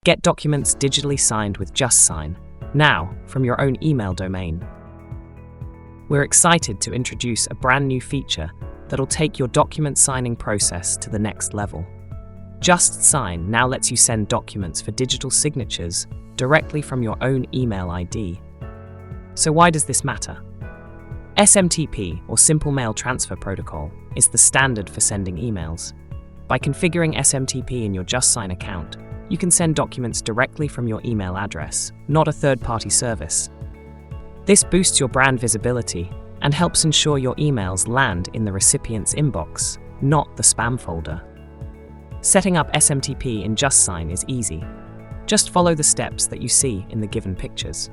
Get documents digitally signed with JustSign, now from your own email domain. We're excited to introduce a brand new feature that'll take your document signing process to the next level. JustSign now lets you send documents for digital signatures directly from your own email ID. So why does this matter? SMTP, or Simple Mail Transfer Protocol, is the standard for sending emails. By configuring SMTP in your JustSign account, you can send documents directly from your email address, not a third-party service. This boosts your brand visibility and helps ensure your emails land in the recipient's inbox, not the spam folder. Setting up SMTP in JustSign is easy. Just follow the steps that you see in the given pictures.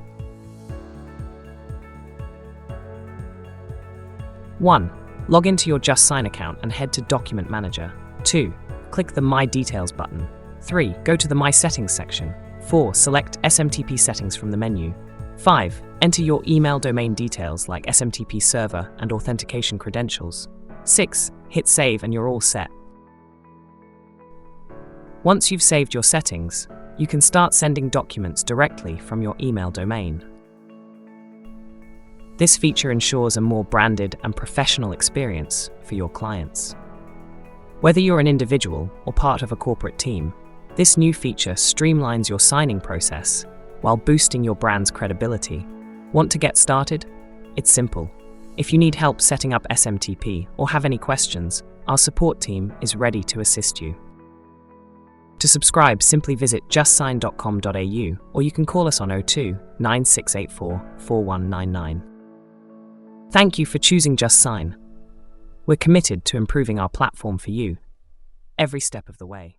1. Log into your JustSign account and head to Document Manager. 2. Click the My Details button. 3. Go to the My Settings section. 4. Select SMTP settings from the menu. 5. Enter your email domain details like SMTP server and authentication credentials. 6. Hit Save and you're all set. Once you've saved your settings, you can start sending documents directly from your email domain. This feature ensures a more branded and professional experience for your clients. Whether you're an individual or part of a corporate team, this new feature streamlines your signing process while boosting your brand's credibility. Want to get started? It's simple. If you need help setting up SMTP or have any questions, our support team is ready to assist you. To subscribe, simply visit justsign.com.au or you can call us on 02 9684 4199. Thank you for choosing JustSign. We're committed to improving our platform for you every step of the way.